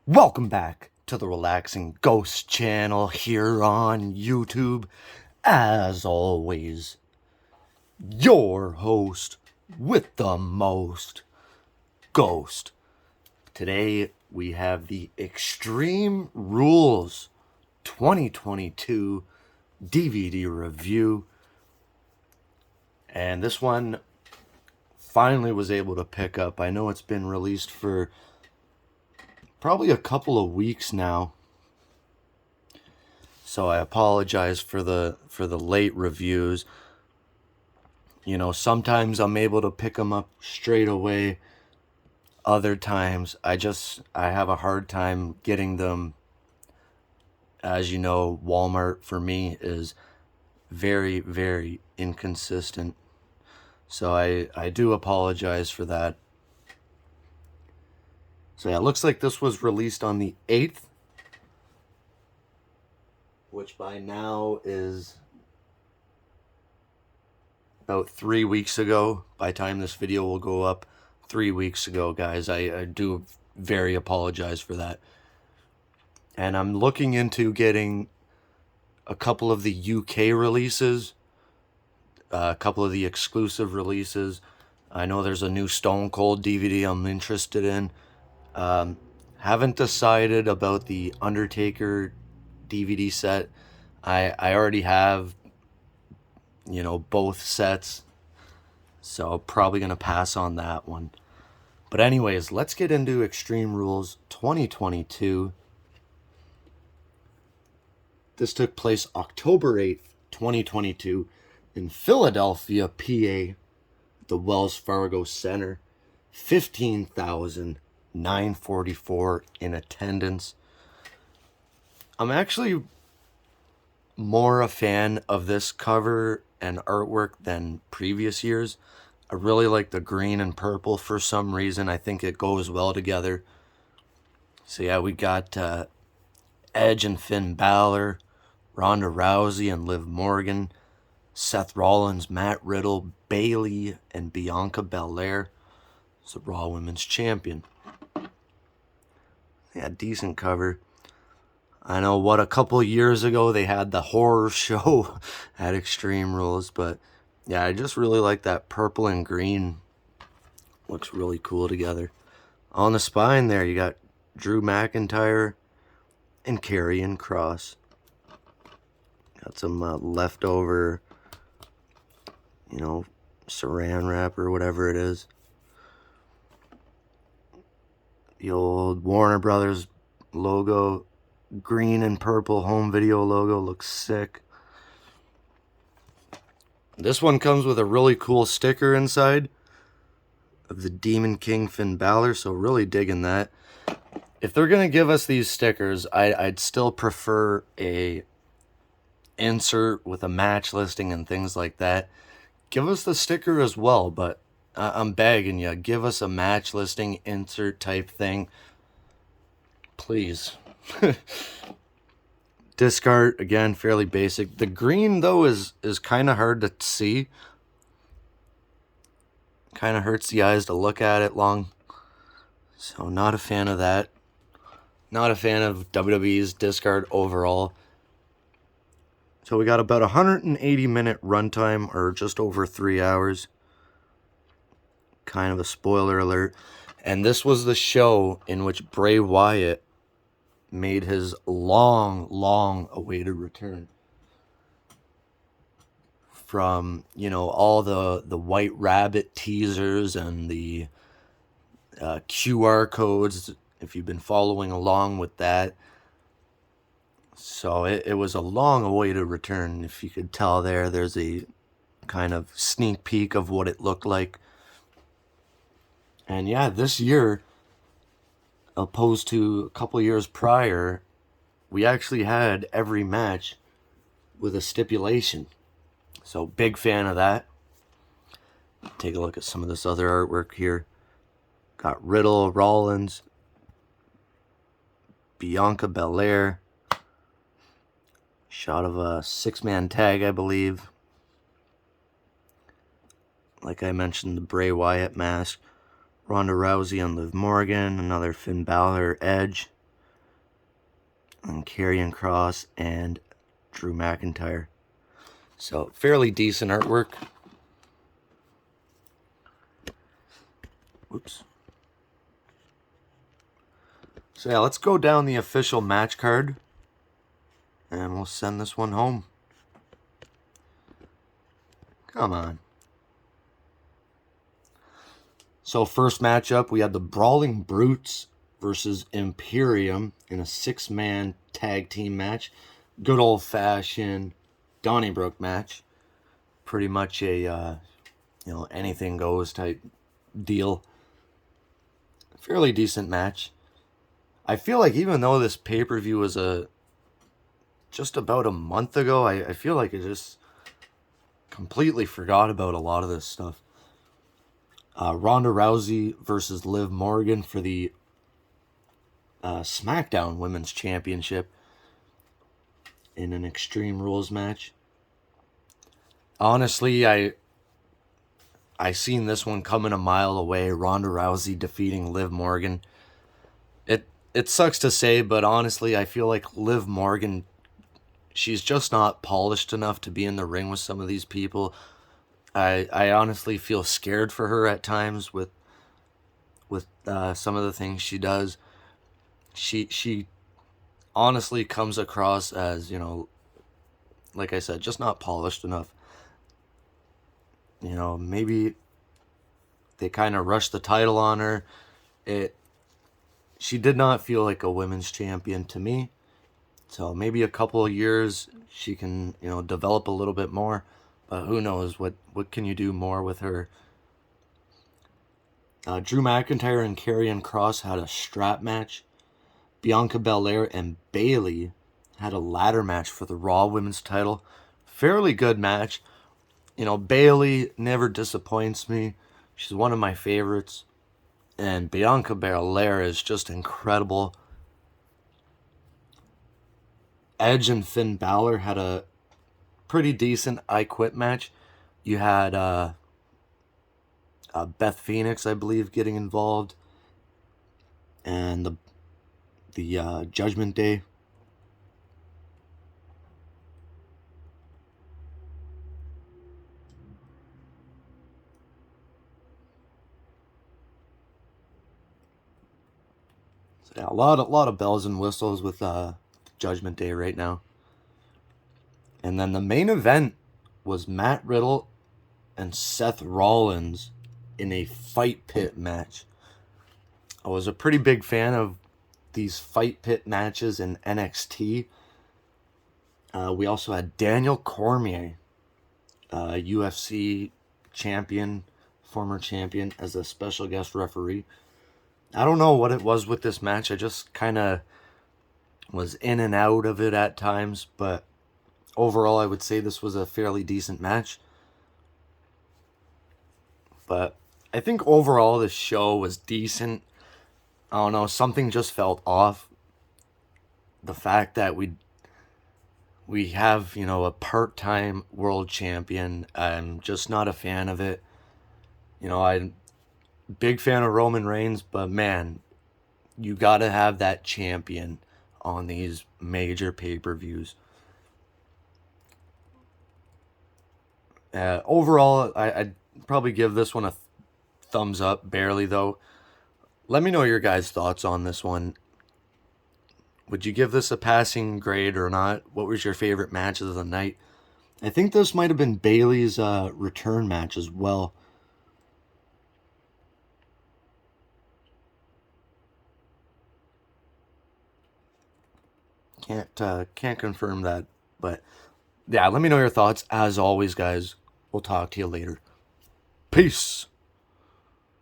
Welcome back to the Relaxing Ghost channel here on YouTube. As always, your host with the most, Ghost. Today we have the Extreme Rules 2022 DVD review. And this one finally was able to pick up. I know it's been released for probably a couple of weeks now, so I apologize for the late reviews. You know, sometimes I'm able to pick them up straight away. Other times I have a hard time getting them. As you know, Walmart for me is very, very inconsistent. So I do apologize for that. So yeah, it looks like this was released on the 8th, which by now is about 3 weeks ago. By the time this video will go up, 3 weeks ago, guys. I do very apologize for that. And I'm looking into getting a couple of the UK releases, a couple of the exclusive releases. I know there's a new Stone Cold DVD I'm interested in. Haven't decided about the Undertaker DVD set. I already have, both sets, so probably going to pass on that one. But anyways, let's get into Extreme Rules 2022. This took place October 8th, 2022 in Philadelphia, PA, the Wells Fargo Center. 15,944 in attendance. I'm actually more a fan of this cover and artwork than previous years. I really like the green and purple for some reason. I think it goes well together. So yeah, we got Edge and Finn Balor, Ronda Rousey and Liv Morgan, Seth Rollins, Matt Riddle, Bayley, and Bianca Belair. It's the Raw Women's Champion. Yeah, decent cover. I know a couple years ago they had the horror show at Extreme Rules, but yeah, I just really like that purple and green. Looks really cool together. On the spine there, you got Drew McIntyre and Karrion Kross. Got some leftover, saran wrap or whatever it is. The old Warner Brothers logo, green and purple home video logo, looks sick. This one comes with a really cool sticker inside of the Demon King Finn Balor, so really digging that. If they're going to give us these stickers, I'd still prefer a insert with a match listing and things like that. Give us the sticker as well, but I'm begging you, give us a match listing insert type thing, please. Disc art, again, fairly basic. The green, though, is kind of hard to see. Kind of hurts the eyes to look at it long. So not a fan of that. Not a fan of WWE's disc art overall. So we got about 180-minute runtime, or just over 3 hours. Kind of a spoiler alert. And this was the show in which Bray Wyatt made his long awaited return. From, all the White Rabbit teasers and the QR codes, if you've been following along with that. So it was a long awaited return. If you could tell there's a kind of sneak peek of what it looked like. And yeah, this year, opposed to a couple years prior, we actually had every match with a stipulation. So big fan of that. Take a look at some of this other artwork here. Got Riddle, Rollins, Bianca Belair. Shot of a 6-man tag, I believe. Like I mentioned, the Bray Wyatt mask. Ronda Rousey and Liv Morgan. Another Finn Balor Edge. and Karrion Kross and Drew McIntyre. So fairly decent artwork. Whoops. So yeah, let's go down the official match card. And we'll send this one home. Come on. So first matchup, we had the Brawling Brutes versus Imperium in a 6-man tag team match. Good old-fashioned Donnybrook match. Pretty much a, anything goes type deal. Fairly decent match. I feel like even though this pay-per-view was just about a month ago, I feel like I just completely forgot about a lot of this stuff. Ronda Rousey versus Liv Morgan for the SmackDown Women's Championship in an Extreme Rules match. Honestly, I seen this one coming a mile away. Ronda Rousey defeating Liv Morgan. It sucks to say, but honestly, I feel like Liv Morgan, she's just not polished enough to be in the ring with some of these people. I honestly feel scared for her at times with some of the things she does. She honestly comes across as, like I said, just not polished enough. Maybe they kind of rushed the title on her. She did not feel like a women's champion to me. So maybe a couple of years she can, develop a little bit more. But who knows? What can you do more with her? Drew McIntyre and Karrion Kross had a strap match. Bianca Belair and Bayley had a ladder match for the Raw Women's title. Fairly good match. Bayley never disappoints me. She's one of my favorites. And Bianca Belair is just incredible. Edge and Finn Balor had a pretty decent I Quit match. You had Beth Phoenix, I believe, getting involved. And the Judgment Day. So yeah, a lot of bells and whistles with Judgment Day right now. And then the main event was Matt Riddle and Seth Rollins in a fight pit match. I was a pretty big fan of these fight pit matches in NXT. We also had Daniel Cormier, UFC champion, former champion, as a special guest referee. I don't know what it was with this match. I just kind of was in and out of it at times, but overall I would say this was a fairly decent match. But I think overall this show was decent. I don't know, something just felt off. The fact that we have, a part-time world champion, I'm just not a fan of it. I'm a big fan of Roman Reigns, but man, you gotta have that champion on these major pay-per-views. Overall, I'd probably give this one a thumbs up, barely though. Let me know your guys' thoughts on this one. Would you give this a passing grade or not? What was your favorite match of the night? I think this might have been Bayley's return match as well. Can't confirm that, but yeah, let me know your thoughts. As always, guys, we'll talk to you later. Peace.